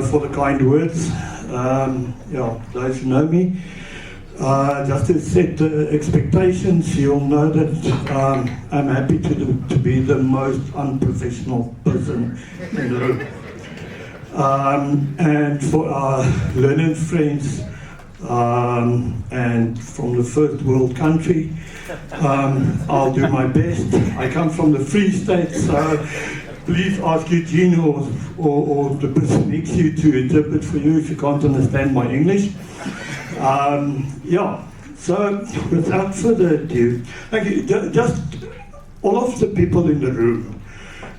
for the kind words. Those who know me, just to set expectations, you'll know that I'm happy to be the most unprofessional person in the room. And for our learned friends and from the first world country, I'll do my best. I come from the Free State, so please ask Eugene or the person next to you to interpret for you if you can't understand my English. So without further ado, thank you. Just all of the people in the room,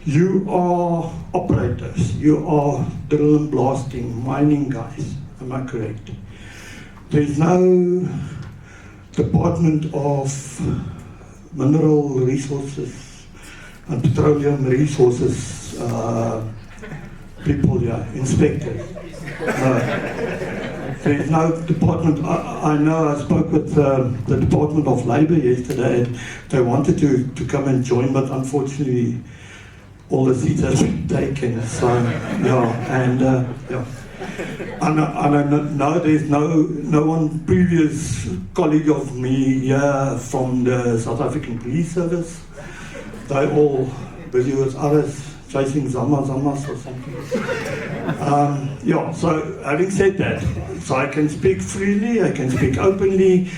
you are operators, you are drill and blasting, mining guys, am I correct? There's no Department of Mineral Resources and Petroleum Resources people here, inspectors. There's no department. I know I spoke with the Department of Labour yesterday, and they wanted to come and join, but unfortunately all the seats have been taken. So and I know there's no one previous colleague of me here from the South African Police Service. They all busy with others, chasing zamas or something. So having said that, so I can speak freely, I can speak openly.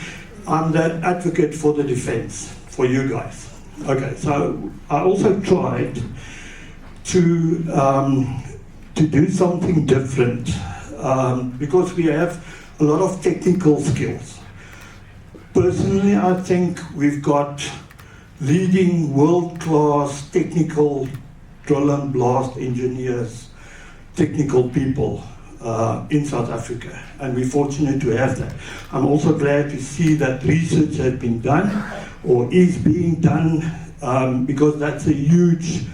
I'm the advocate for the defense, for you guys. Okay, so I also tried to do something different because we have a lot of technical skills. Personally, I think we've got leading world-class technical drill and blast engineers, technical people in South Africa, and we're fortunate to have that. I'm also glad to see that research has been done or is being done because that's a huge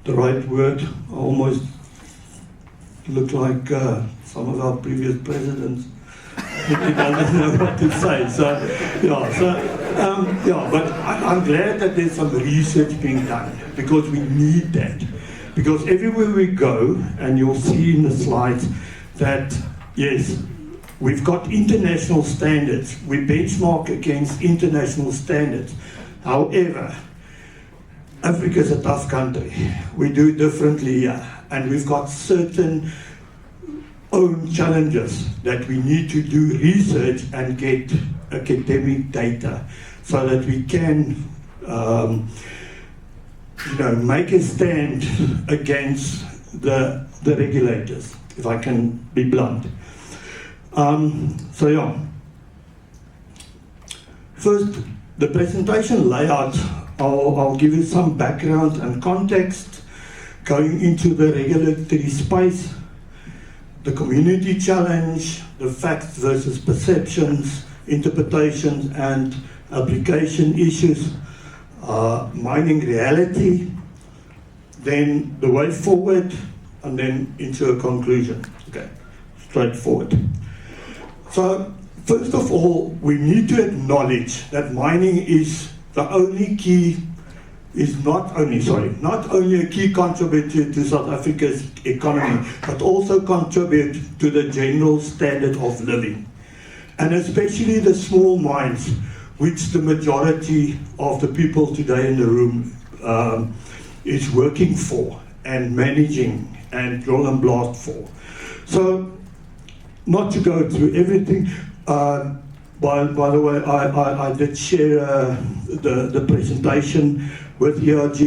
the right word, almost look like some of our previous presidents. He doesn't know what to say. But I'm glad that there's some research being done because we need that. Because everywhere we go, and you'll see in the slides that yes, we've got international standards. We benchmark against international standards. However, Africa's a tough country. We do it differently here, and we've got certain own challenges that we need to do research and get academic data so that we can make a stand against the regulators, if I can be blunt. First, the presentation layout, I'll give you some background and context going into the regulatory space, the community challenge, the facts versus perceptions, interpretations and application issues, mining reality, then the way forward, and then into a conclusion. Okay, straightforward. So, first of all, we need to acknowledge that mining is not only a key contributor to South Africa's economy, but also contribute to the general standard of living. And especially the small mines, which the majority of the people today in the room is working for and managing and drill and blast for. So, not to go through everything, by the way, I did share the presentation with ERG.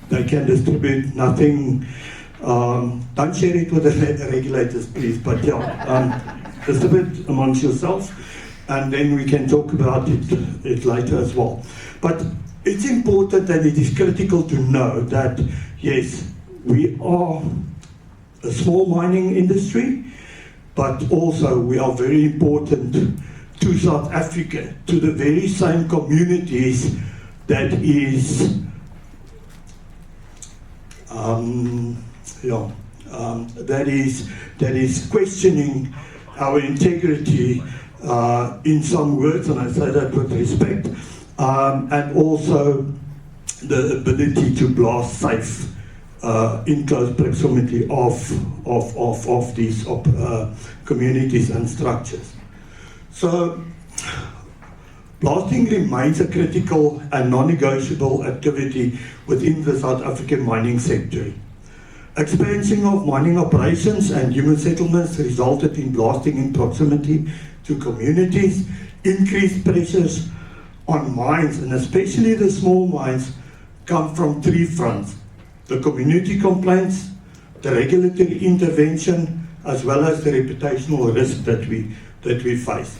They can distribute nothing. Don't share it with the regulators, please, but distribute amongst yourselves, and then we can talk about it later as well. But it's important and it is critical to know that, yes, we are a small mining industry, but also we are very important to South Africa, to the very same communities that is that is questioning our integrity in some words, and I say that with respect, and also the ability to blast safe in close proximity of these communities and structures. So, blasting remains a critical and non-negotiable activity within the South African mining sector. Expansion of mining operations and human settlements resulted in blasting in proximity to communities, increased pressures on mines, and especially the small mines, come from three fronts: the community complaints, the regulatory intervention, as well as the reputational risk that we face.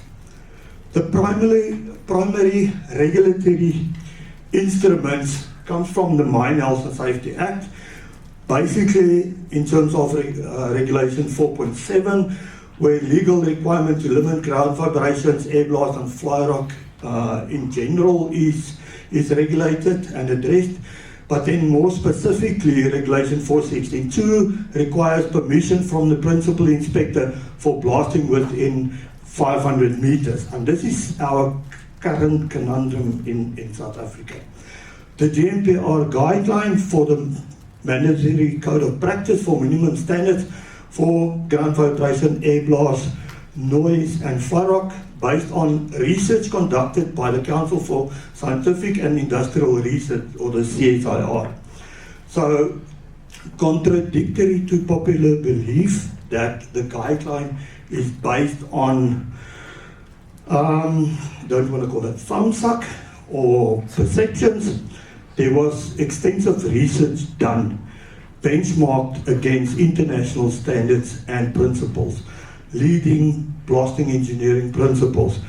The primary regulatory instruments comes from the Mine Health and Safety Act, basically in terms of Regulation 4.7, where legal requirement to limit ground vibrations, air blast and fly rock in general is regulated and addressed. But then more specifically, Regulation 4.16.2 requires permission from the principal inspector for blasting within 500 meters. And this is our current conundrum in South Africa. The GMPR guideline for the mandatory code of practice for minimum standards for ground vibration, air blast, noise and fly rock, based on research conducted by the Council for Scientific and Industrial Research, or the CSIR. So, contradictory to popular belief that the guideline is based on, don't want to call it thumbsuck or perceptions, there was extensive research done, benchmarked against international standards and principles, leading blasting engineering principles,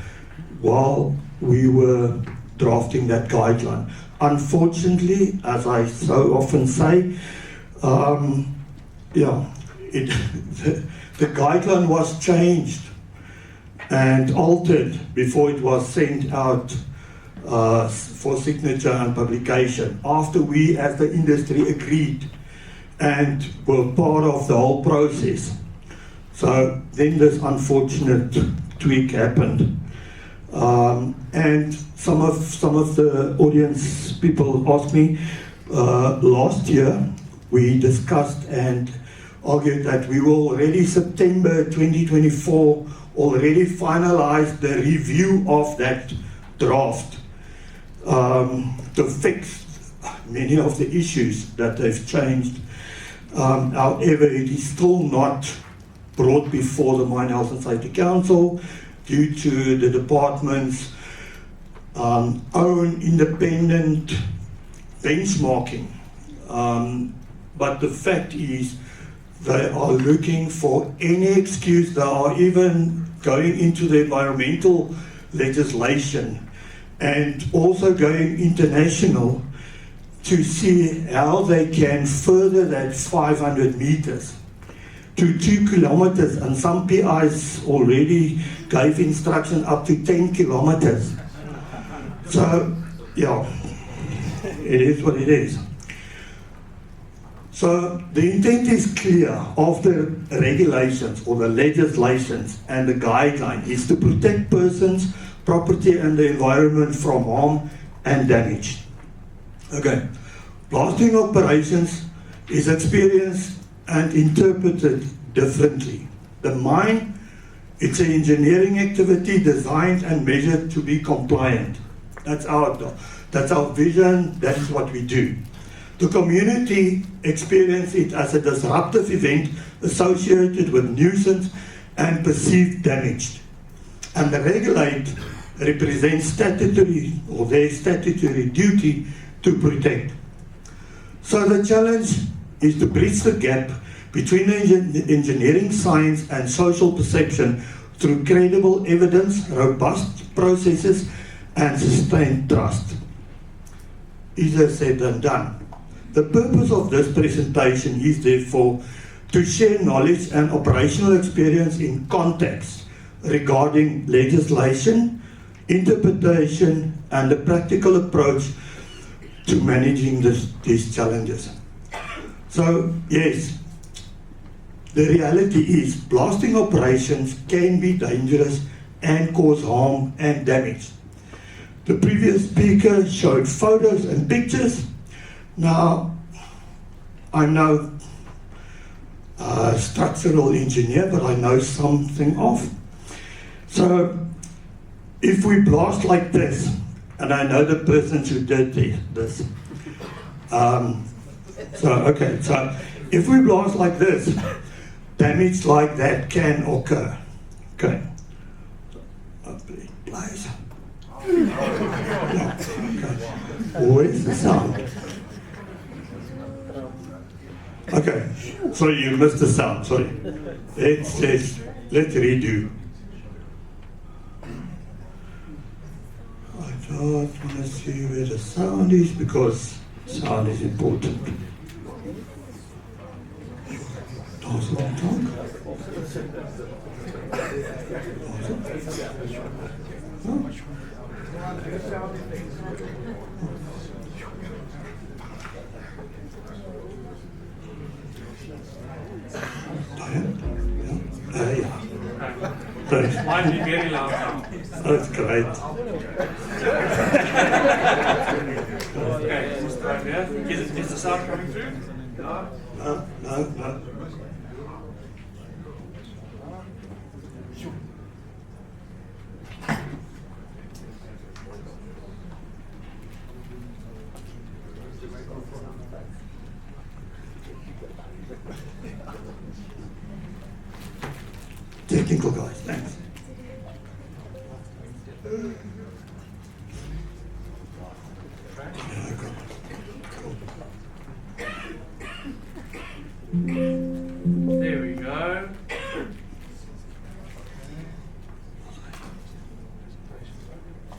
while we were drafting that guideline. Unfortunately, as I so often say, the guideline was changed and altered before it was sent out for signature and publication, after we as the industry agreed and were part of the whole process. So then this unfortunate tweak happened. And some of the audience people asked me, last year we discussed and argued that we will already September 2024 already finalize the review of that draft to fix many of the issues that they've changed. However, it is still not brought before the Mine Health and Safety Council due to the department's own independent benchmarking. But the fact is, they are looking for any excuse. They are even going into the environmental legislation and also going international to see how they can further that 500 meters to 2 kilometers, and some PIs already gave instruction up to 10 kilometers. So, yeah, it is what it is. So the intent is clear of the regulations or the legislations and the guideline is to protect persons, property and the environment from harm and damage. Okay, blasting operations is experienced and interpreted differently. The mine, it's an engineering activity designed and measured to be compliant. That's our vision, that is what we do. The community experience it as a disruptive event associated with nuisance and perceived damage. And the regulate represents statutory or their statutory duty to protect. So the challenge is to bridge the gap between the engineering science and social perception through credible evidence, robust processes, and sustained trust. Easier said than done. The purpose of this presentation is therefore to share knowledge and operational experience in context regarding legislation, interpretation, and the practical approach to managing these challenges. So, yes, the reality is blasting operations can be dangerous and cause harm and damage. The previous speaker showed photos and pictures. Now, I'm no structural engineer, but I know something of. So if we blast like this, and I know the persons who did this. So if we blast like this, damage like that can occur. Okay. Hopefully it plays. Yeah. Okay. Where's the sound? Okay. Sorry, you missed the sound. Sorry. Let's redo. I just want to see where the sound is because sound is important. Does it talk? No. Yeah. Thanks. Mine be very loud now. That's great. Okay, just right here. Is the sound coming through? No. Technical guys, thanks. There we go.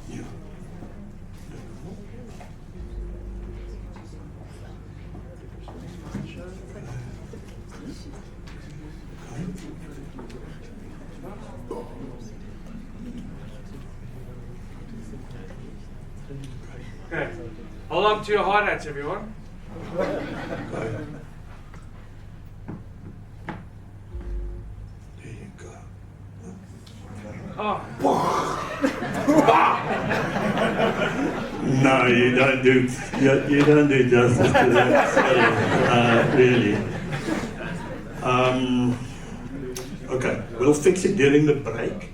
Yeah. Okay. Hold on to your hard hats, everyone. There you go. Oh, No, you don't do justice to that. Sorry, really. Okay, we'll fix it during the break,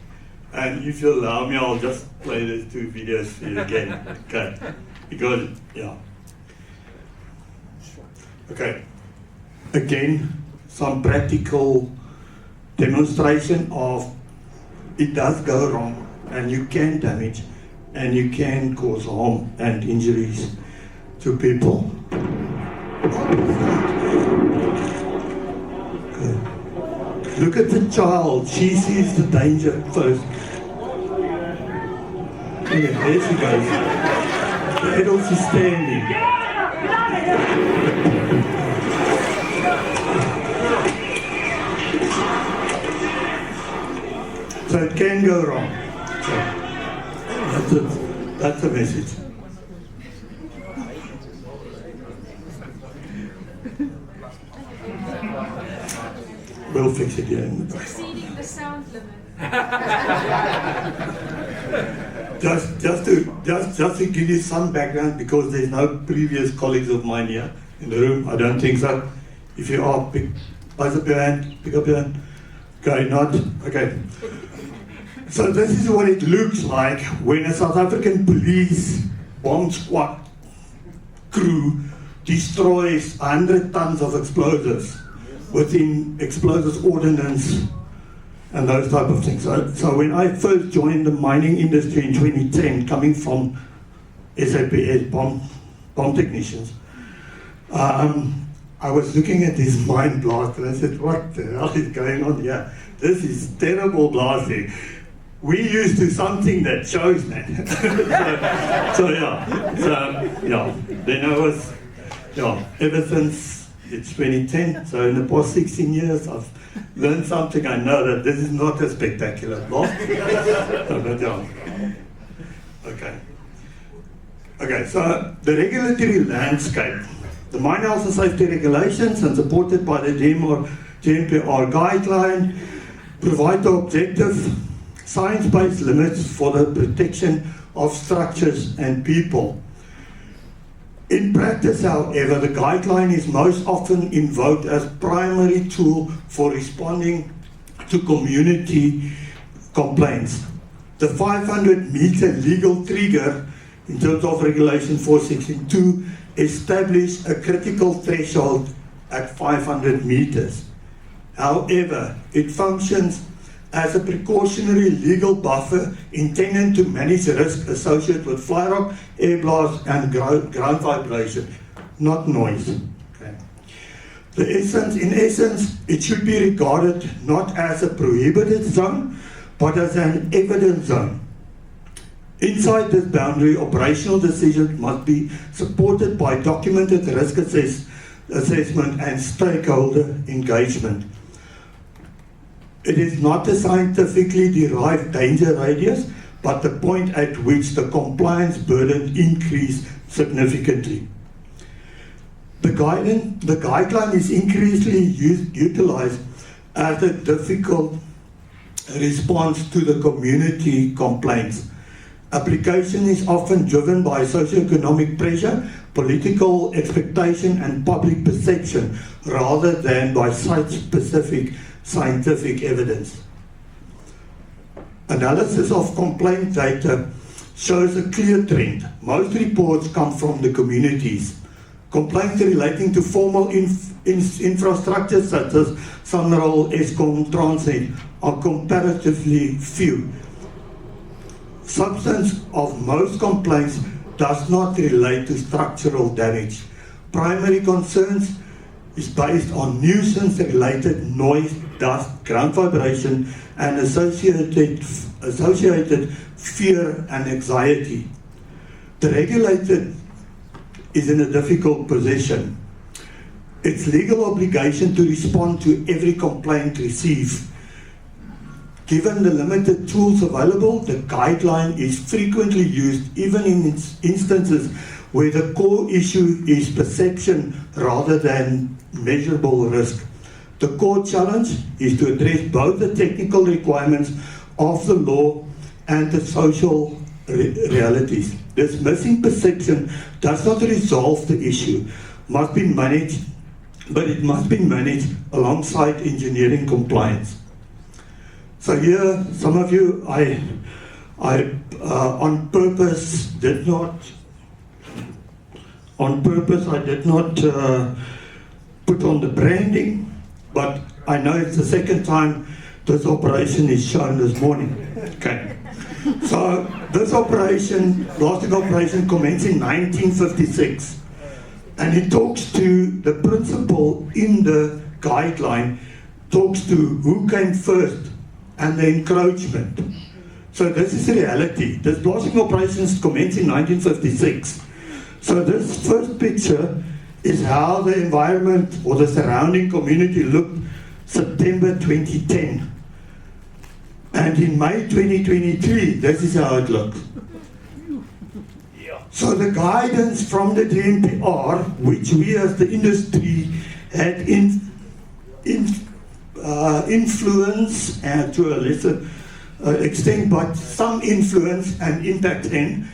and if you allow me, I'll just play these two videos for you again. Okay, because yeah. Okay, again, some practical demonstration of it does go wrong, and you can damage, and you can cause harm and injuries to people. Okay. Look at the child, she sees the danger first. Okay, there she goes. The adult is standing. So it can go wrong. So that's the message. We'll fix it here. Exceeding the sound limit. Just to give you some background, because there's no previous colleagues of mine here in the room. I don't think so. If you are, pick up your hand. Okay, not okay. So this is what it looks like when a South African police bomb squad crew destroys 100 tons of explosives within explosives ordnance and those type of things. So when I first joined the mining industry in 2010, coming from SAPS bomb technicians, I was looking at this mine blast and I said, what the hell is going on here? This is terrible blasting. We used to something that shows, man. so then I was, ever since it's 2010, so in the past 16 years, I've learned something. I know that this is not a spectacular blast. Okay, so the regulatory landscape, the mine health and safety regulations, and supported by the GMPR guideline, provide the objective science-based limits for the protection of structures and people. In practice, however, the guideline is most often invoked as primary tool for responding to community complaints. The 500-meter legal trigger, in terms of Regulation 462, established a critical threshold at 500 meters. However, it functions as a precautionary legal buffer intended to manage risk associated with fly rock, air blast, and ground vibration, not noise. Okay. In essence, it should be regarded not as a prohibited zone, but as an evidence zone. Inside this boundary, operational decisions must be supported by documented risk assessment and stakeholder engagement. It is not a scientifically derived danger radius, but the point at which the compliance burden increased significantly. The guideline is increasingly utilized as a difficult response to the community complaints. Application is often driven by socioeconomic pressure, political expectation, and public perception, rather than by site-specific scientific evidence. Analysis of complaint data shows a clear trend. Most reports come from the communities. Complaints relating to formal infrastructure such as SANRAL, Eskom, Transnet are comparatively few. Substance of most complaints does not relate to structural damage. Primary concerns is based on nuisance-related noise, dust, ground vibration, and associated fear and anxiety. The regulator is in a difficult position. Its legal obligation to respond to every complaint received. Given the limited tools available, the guideline is frequently used even in instances where the core issue is perception rather than measurable risk. The core challenge is to address both the technical requirements of the law and the social realities. This missing perception does not resolve the issue, must be managed, but it must be managed alongside engineering compliance. So here, some of you, I on purpose did not put on the branding, but I know it's the second time this operation is shown this morning. Okay. So this operation, blasting operation, commenced in 1956, and it talks to the principle in the guideline, talks to who came first and the encroachment. So this is the reality. This blasting operations commenced in 1956. So this first picture is how the environment or the surrounding community looked September 2010. And in May 2023, this is how it looks. So the guidance from the DMPR, which we as the industry had influence and to a lesser extent, but some influence and impact in,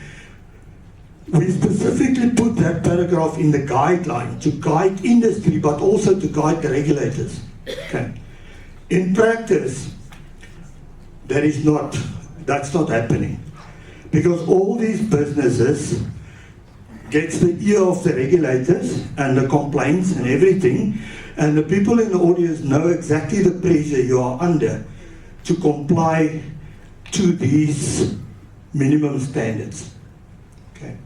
we specifically put that paragraph in the guideline to guide industry, but also to guide the regulators. Okay. In practice, that's not happening, because all these businesses gets the ear of the regulators and the complaints and everything, and the people in the audience know exactly the pressure you are under to comply to these minimum standards. Okay.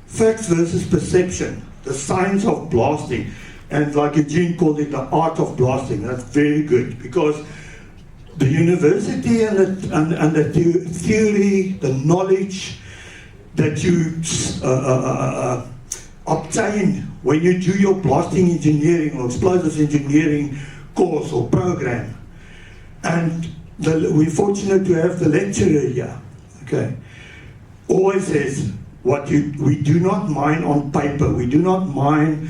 Facts versus perception, the science of blasting, and like Eugene called it, the art of blasting. That's very good, because the university and the theory, the knowledge that you obtain when you do your blasting engineering or explosives engineering course or program, and we're fortunate to have the lecturer here, okay, always says, we do not mine on paper, we do not mine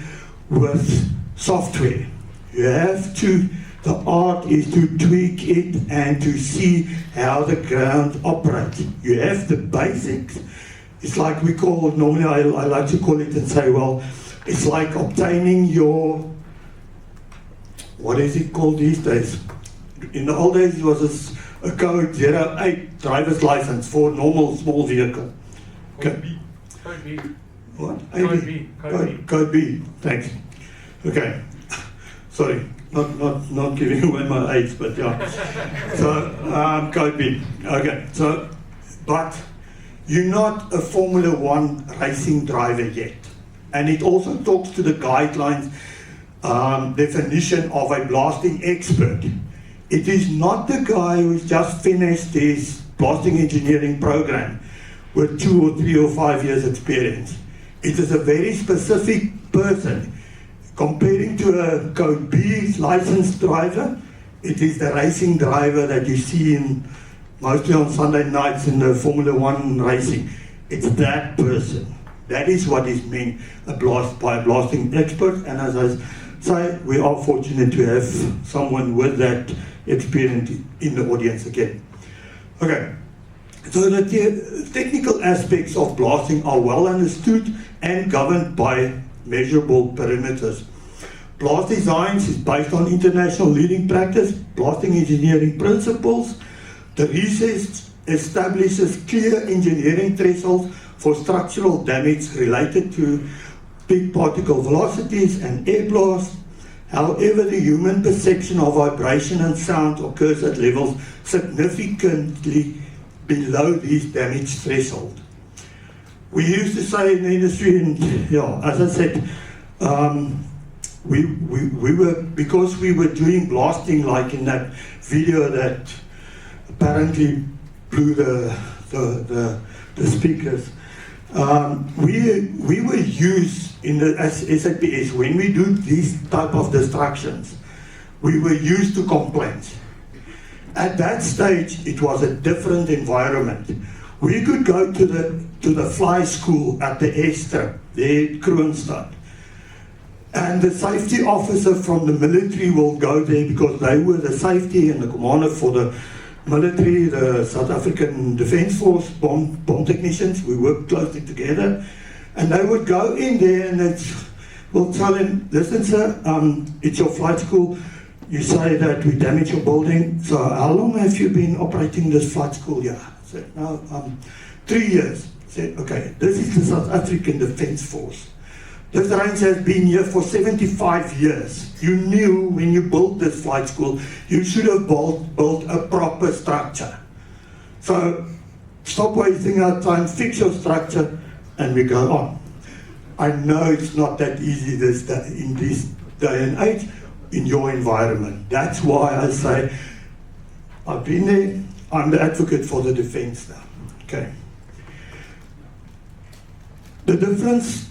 with software. You have to, the art is to tweak it and to see how the ground operates. You have the basics, it's like we call, normally I like to call it and say, well, it's like obtaining your, what is it called these days? In the old days, it was a code 08 driver's license for a normal small vehicle. Code B. Code B. What? Code B. Code B. Code B. Thanks. Okay. Sorry, not giving away my age, but yeah. So code B. Okay. So, but you're not a Formula One racing driver yet, and it also talks to the guidelines definition of a blasting expert. It is not the guy who's just finished his blasting engineering program with 2 or 3 or 5 years experience. It is a very specific person. Comparing to a Code B licensed driver, it is the racing driver that you see in mostly on Sunday nights in the Formula One racing. It's that person. That is what is meant by a blasting expert. And as I say, we are fortunate to have someone with that experience in the audience again. Okay. So the technical aspects of blasting are well understood and governed by measurable parameters. Blast designs is based on international leading practice, blasting engineering principles. The research establishes clear engineering thresholds for structural damage related to big particle velocities and air blast. However, the human perception of vibration and sound occurs at levels significantly below these damage threshold. We used to say in the industry, and yeah, as I said, we were, because we were doing blasting like in that video that apparently blew the speakers. We were used in the SAPS, when we do these type of distractions, we were used to complaints. At that stage, it was a different environment. We could go to the fly school at the airstrip, there at Kroonstad, and the safety officer from the military will go there because they were the safety and the commander for the military, the South African Defence Force bomb technicians. We worked closely together, and they would go in there and we'll tell him, listen sir, it's your flight school, you say that we damaged your building, so how long have you been operating this flight school here? I said, no, 3 years. I said, okay, this is the South African Defence Force. This range has been here for 75 years. You knew when you built this flight school, you should have built a proper structure. So stop wasting our time, fix your structure, and we go on. I know it's not that easy in this day and age, in your environment. That's why I say, I've been there, I'm the advocate for the defense now. Okay. The difference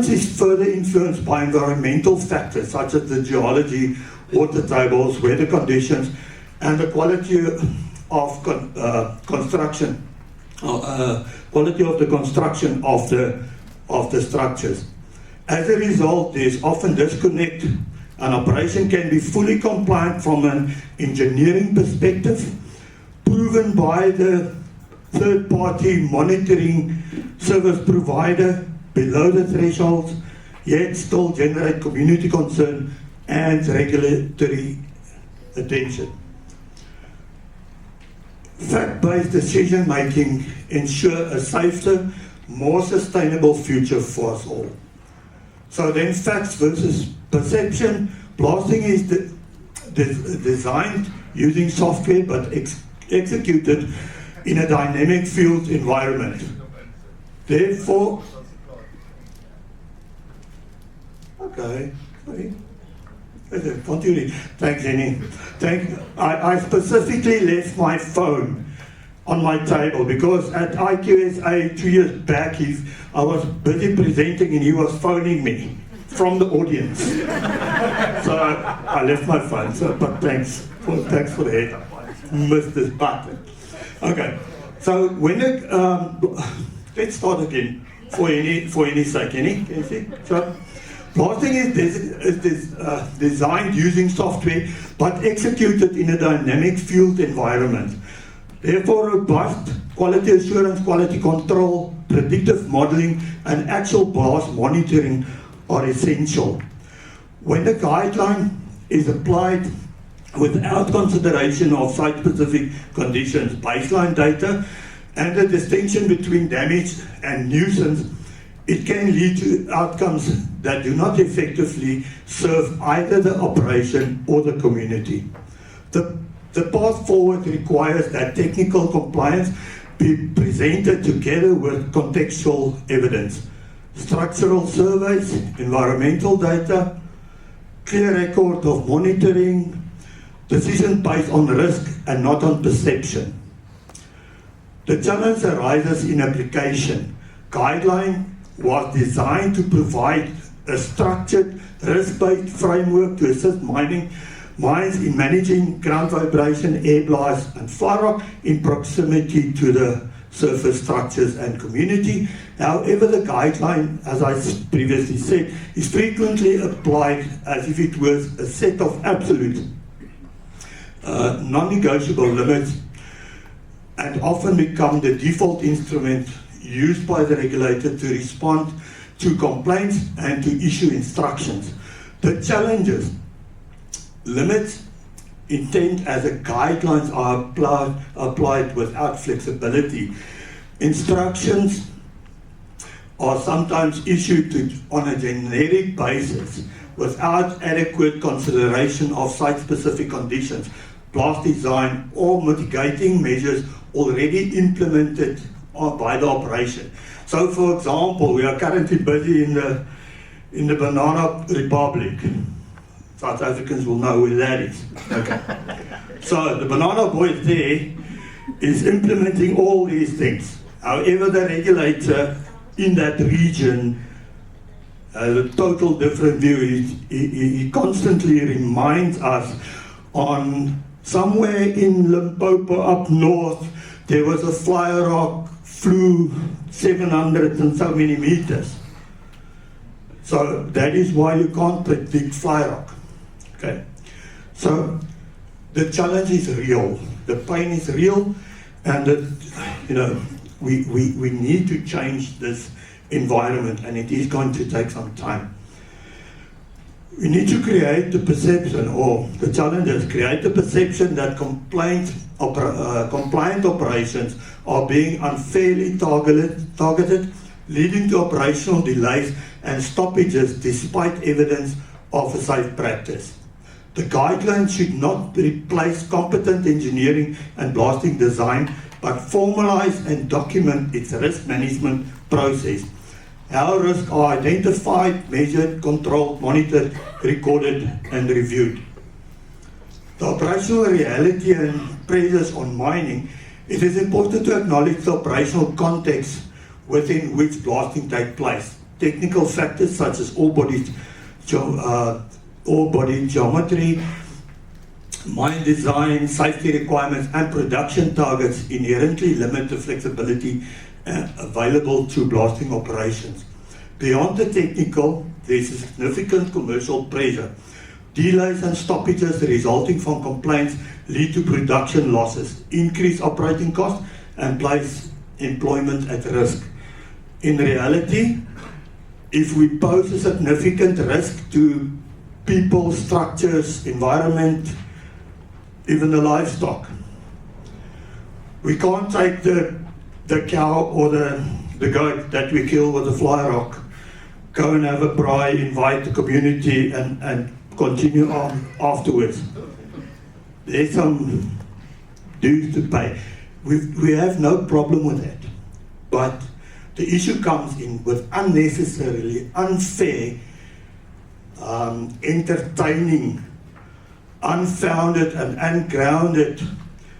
is further influenced by environmental factors such as the geology, water tables, weather conditions, and the quality of construction, quality of the construction of the structures. As a result, there is often disconnect. An operation can be fully compliant from an engineering perspective, proven by the third-party monitoring service provider below the thresholds, yet still generate community concern and regulatory attention. Fact-based decision-making ensure a safer, more sustainable future for us all. So then facts versus perception. Blasting is designed using software but executed in a dynamic field environment. Therefore, okay, sorry. Continue. Thanks, Jenny. I specifically left my phone on my table because at IQSA 2 years back, I was busy presenting and he was phoning me from the audience. So I left my phone. But thanks for the head up. I missed this button. Okay. So when let's start again for any sake. Can you see? So blasting is designed using software but executed in a dynamic field environment. Therefore, robust quality assurance, quality control, predictive modeling, and actual blast monitoring are essential. When the guideline is applied without consideration of site-specific conditions, baseline data, and the distinction between damage and nuisance, it can lead to outcomes that do not effectively serve either the operation or the community. The path forward requires that technical compliance be presented together with contextual evidence, structural surveys, environmental data, clear record of monitoring, decision based on risk and not on perception. The challenge arises in application. Guideline was designed to provide a structured, risk-based framework to assist mines in managing ground vibration, air blast, and fire rock in proximity to the surface structures and community. However, the guideline, as I previously said, is frequently applied as if it was a set of absolute, non-negotiable limits, and often become the default instrument used by the regulator to respond to complaints and to issue instructions. The challenges: limits intent as a guidelines are applied without flexibility. Instructions are sometimes issued on a generic basis without adequate consideration of site-specific conditions, blast design, or mitigating measures already implemented by the operation. So, for example, we are currently busy in the Banana Republic. South Africans will know where that is. Okay. So the Banana Boys there is implementing all these things. However, the regulator in that region has a total different view. He constantly reminds us on somewhere in Limpopo up north, there was a fly rock flew 700 and so many meters. So that is why you can't predict fly rock. Okay, so the challenge is real, the pain is real, and we need to change this environment, and it is going to take some time. We need to create the perception, or the challenge is create the perception that compliant operations are being unfairly targeted, leading to operational delays and stoppages despite evidence of a safe practice. The guidelines should not replace competent engineering and blasting design, but formalize and document its risk management process. How risks are identified, measured, controlled, monitored, recorded, and reviewed. The operational reality and pressures on mining, it is important to acknowledge the operational context within which blasting takes place. Technical factors such as ore body geometry, mine design, safety requirements, and production targets inherently limit the flexibility available to blasting operations. Beyond the technical, there is a significant commercial pressure. Delays and stoppages resulting from complaints lead to production losses, increase operating costs, and place employment at risk. In reality, if we pose a significant risk to people, structures, environment, even the livestock, we can't take the cow or the goat that we kill with a fly rock, go and have a braai, invite the community, and continue on afterwards. There's some dues to pay. We have no problem with that. But the issue comes in with unnecessarily unfair, entertaining, unfounded and ungrounded